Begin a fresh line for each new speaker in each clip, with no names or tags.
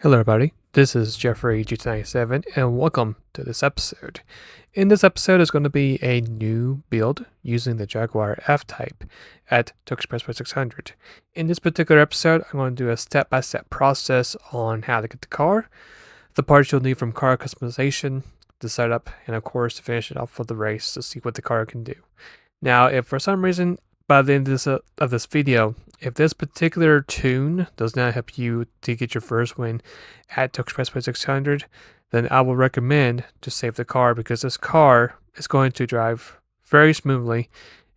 Hello everybody, this is Jeffrey GT7 and welcome to this episode. In this episode is going to be a new build using the Jaguar F-Type at Tokyo600. In this particular episode, I'm going to do a step-by-step process on how to get the car, the parts you'll need from car customization, the setup, and of course to finish it off for the race to see what the car can do. Now, if for some reason by the end of this video, if this particular tune does not help you to get your first win at Tokyo600, then I will recommend to save the car because this car is going to drive very smoothly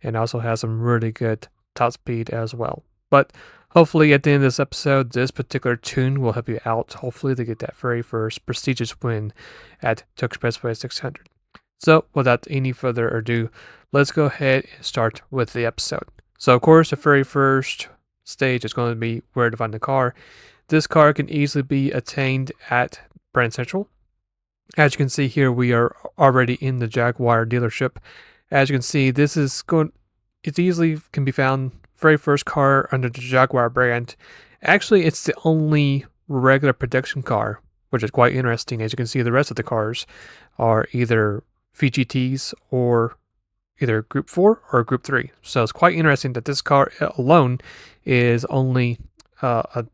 and also has some really good top speed as well. But hopefully at the end of this episode, this particular tune will help you out, hopefully to get that very first prestigious win at Tokyo600. So without any further ado, let's go ahead and start with the episode. So of course, the very first stage is going to be where to find the car. This car can easily be attained at Brand Central. As you can see here, we are already in the Jaguar dealership. As you can see, it easily can be found very first car under the Jaguar brand. Actually, it's the only regular production car, which is quite interesting. As you can see, the rest of the cars are either VGTs or either Group 4 or Group 3. So it's quite interesting that this car alone is only a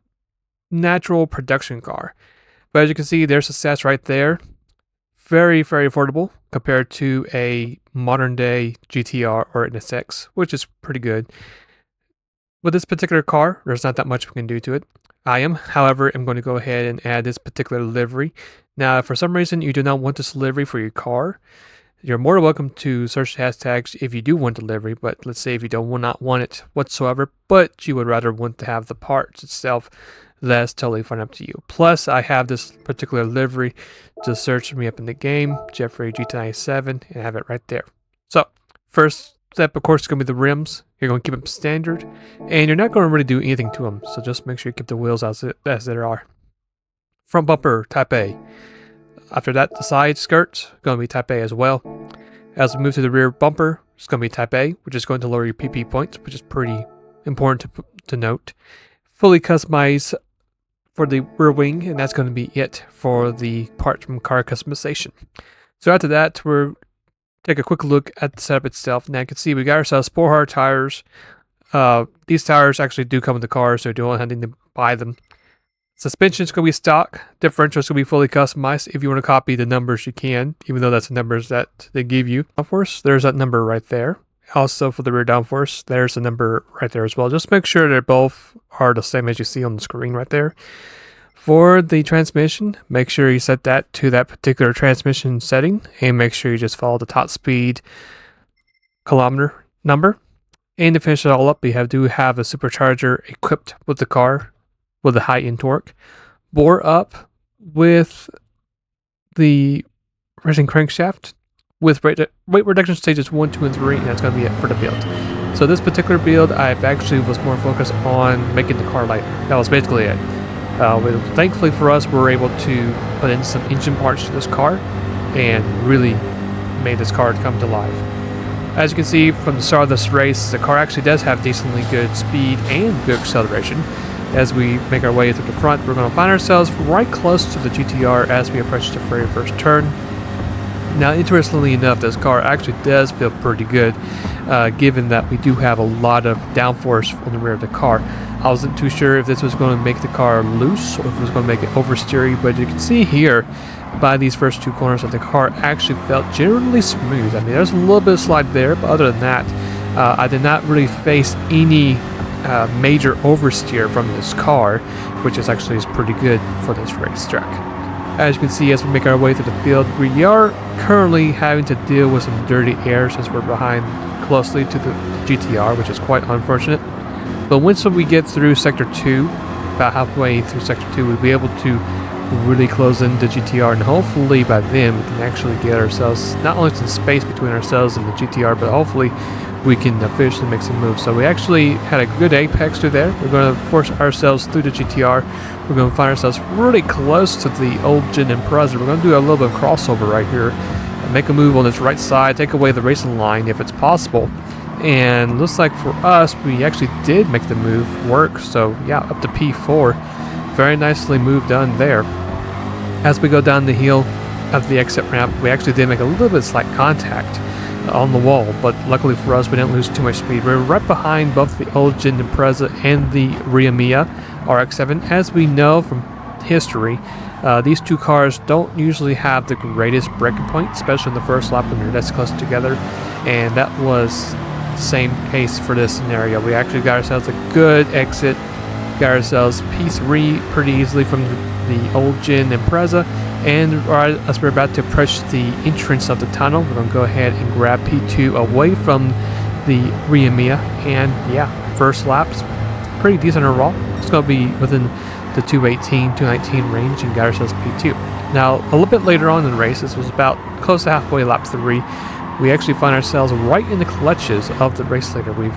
natural production car. But as you can see, there's a stats right there. Very, very affordable compared to a modern day GTR or an SX, which is pretty good. With this particular car, there's not that much we can do to it. However, I'm going to go ahead and add this particular livery. Now, if for some reason you do not want this livery for your car, you're more than welcome to search the hashtags if you do want delivery, but let's say if you will not want it whatsoever, but you would rather want to have the parts itself, that's totally fine, up to you. Plus, I have this particular livery to search me up in the game, Jeffrey GT7, and have it right there. So, first step, of course, is going to be the rims. You're going to keep them standard, and you're not going to really do anything to them, so just make sure you keep the wheels as they are. Front bumper, Type A. After that, the side skirt's going to be Type A as well. As we move to the rear bumper, it's going to be Type A, which is going to lower your PP points, which is pretty important to note. Fully customized for the rear wing, and that's going to be it for the parts from car customization. So after that, we'll take a quick look at the setup itself. Now you can see we got ourselves 4 hard tires. These tires actually do come with the car, so you don't have to buy them. Suspension is going to be stock. Differential is going to be fully customized. If you want to copy the numbers, you can, even though that's the numbers that they give you. Downforce, there's that number right there. Also for the rear downforce, there's a number right there as well. Just make sure they both are the same as you see on the screen right there. For the transmission, make sure you set that to that particular transmission setting, and make sure you just follow the top speed kilometer number. And to finish it all up, we do have a supercharger equipped with the car, with a high-end torque, bore up with the racing crankshaft with weight reduction stages 1, 2, and 3, and that's going to be it for the build. So this particular build, I've actually was more focused on making the car lighter. That was basically it. Thankfully for us, we were able to put in some engine parts to this car and really made this car come to life. As you can see from the start of this race, the car actually does have decently good speed and good acceleration. As we make our way through the front, we're going to find ourselves right close to the GTR as we approach the very first turn. Now, interestingly enough, this car actually does feel pretty good, given that we do have a lot of downforce on the rear of the car. I wasn't too sure if this was going to make the car loose or if it was going to make it oversteery, but you can see here by these first 2 corners that the car actually felt generally smooth. I mean, there's a little bit of slide there, but other than that, I did not really face any major oversteer from this car, which is actually pretty good for this racetrack. As you can see, as we make our way through the field, we are currently having to deal with some dirty air since we're behind closely to the GTR, which is quite unfortunate. But once we get through Sector 2, about halfway through Sector 2, we'll be able to really close in the GTR, and hopefully by then we can actually get ourselves not only some space between ourselves and the GTR, but hopefully we can officially make some moves. So we actually had a good apex through there. We're going to force ourselves through the GTR. We're going to find ourselves really close to the old Gen Impreza. We're going to do a little bit of crossover right here and make a move on this right side, take away the racing line if it's possible. And looks like for us, we actually did make the move work. So yeah, up to P4. very nicely moved on there. As we go down the hill of the exit ramp, we actually did make a little bit of slight contact on the wall, but luckily for us, we didn't lose too much speed. We're right behind both the old Gen Impreza and the Riamiya RX-7. As we know from history, these two cars don't usually have the greatest braking point, especially in the first lap when you're this close together, and that was the same case for this scenario. We actually got ourselves a good exit, got ourselves P3 pretty easily from the old Gen Impreza, and as we're about to approach the entrance of the tunnel, we're going to go ahead and grab P2 away from the Riamiya, and yeah, first lap's pretty decent overall. It's going to be within the 218, 219 range, and got ourselves P2. Now, a little bit later on in the race, this was about close to halfway lap 3, we actually find ourselves right in the clutches of the race leader. We've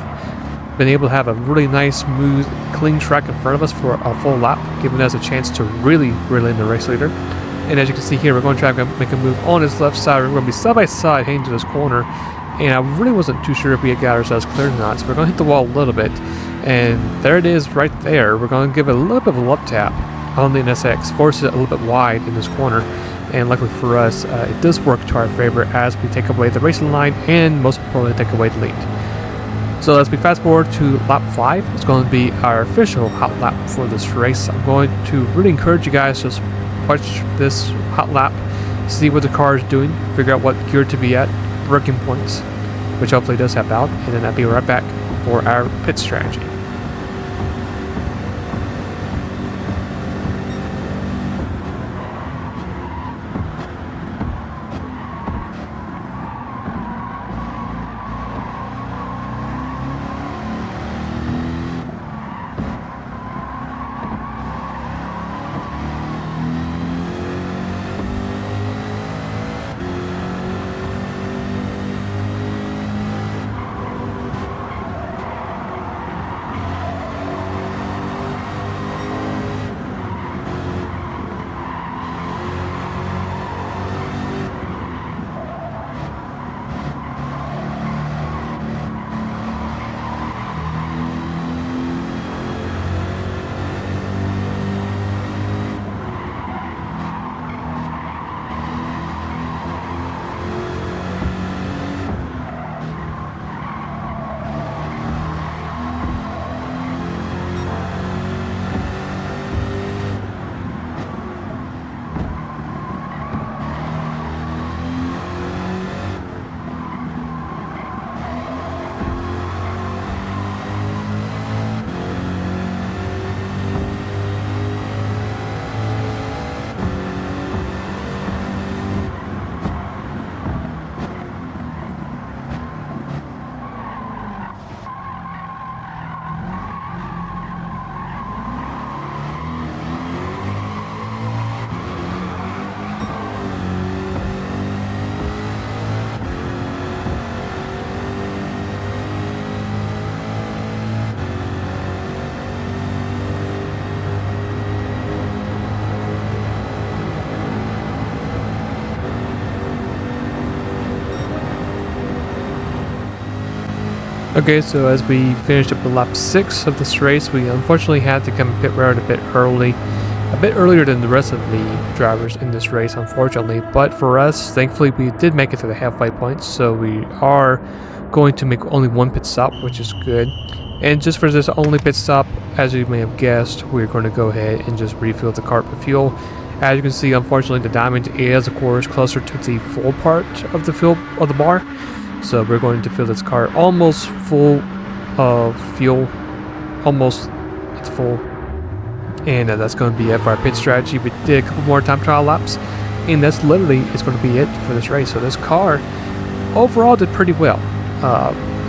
been able to have a really nice, smooth, clean track in front of us for a full lap, giving us a chance to really reel in the race leader. And as you can see here, we're going to try to make a move on his left side. We're going to be side by side heading to this corner, and I really wasn't too sure if we had got ourselves cleared or not, so we're going to hit the wall a little bit, and there it is right there. We're going to give it a little bit of a left tap on the NSX, force it a little bit wide in this corner, and luckily for us, it does work to our favor as we take away the racing line and most importantly take away the lead. So as we fast forward to lap 5, it's going to be our official hot lap for this race. I'm going to really encourage you guys to just watch this hot lap, see what the car is doing, figure out what gear to be at, braking points, which hopefully does help out, and then I'll be right back for our pit strategy. Okay, so as we finished up the lap 6 of this race, we unfortunately had to come pit road a bit earlier than the rest of the drivers in this race, unfortunately. But for us, thankfully, we did make it to the halfway point, so we are going to make only one pit stop, which is good. And just for this only pit stop, as you may have guessed, we're going to go ahead and just refill the car with fuel. As you can see, unfortunately, the diamond is, of course, closer to the full part of the fuel of the bar. So we're going to fill this car almost full of fuel, almost at full, and that's going to be it for our pit strategy. We did a couple more time trial laps, and that's literally is going to be it for this race. So this car overall did pretty well.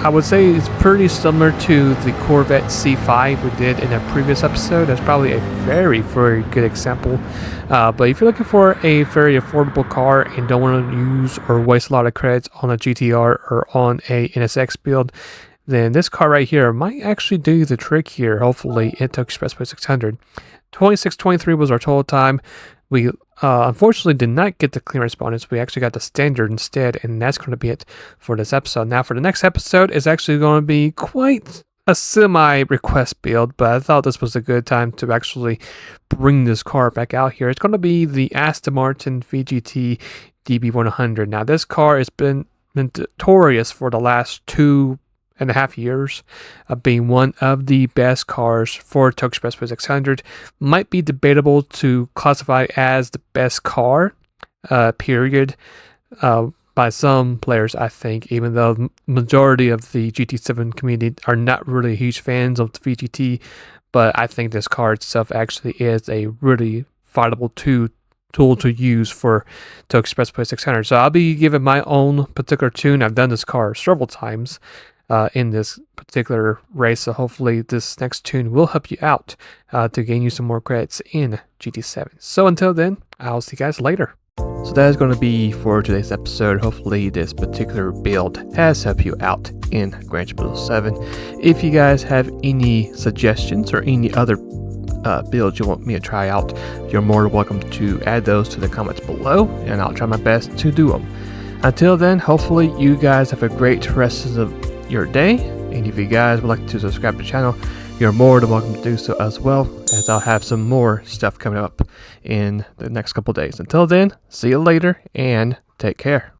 I would say it's pretty similar to the Corvette C5 we did in a previous episode. That's probably a very, very good example. But if you're looking for a very affordable car and don't want to use or waste a lot of credits on a GTR or on a NSX build, then this car right here might actually do the trick here, hopefully, in Tokyo600. 26:23 was our total time. We unfortunately did not get the clearance bonus. We actually got the standard instead, and that's going to be it for this episode. Now, for the next episode, it's actually going to be quite a semi-request build, but I thought this was a good time to actually bring this car back out here. It's going to be the Aston Martin VGT DB100. Now, this car has been notorious for the last 2.5 years of being one of the best cars for Tokyo 600. Might be debatable to classify as the best car, period. By some players, I think, even though the majority of the GT7 community are not really huge fans of the VGT, but I think this car itself actually is a really fightable tool to use for Tokyo 600. So I'll be giving my own particular tune. I've done this car several times in this particular race, so hopefully this next tune will help you out to gain you some more credits in GT7. So until then, I'll see you guys later. So that is going to be for today's episode. Hopefully this particular build has helped you out in Gran Turismo 7. If you guys have any suggestions or any other builds you want me to try out, you're more than welcome to add those to the comments below, and I'll try my best to do them. Until then, hopefully you guys have a great rest of your day, and if you guys would like to subscribe to the channel, you're more than welcome to do so as well, as I'll have some more stuff coming up in the next couple days. Until then, see you later and take care.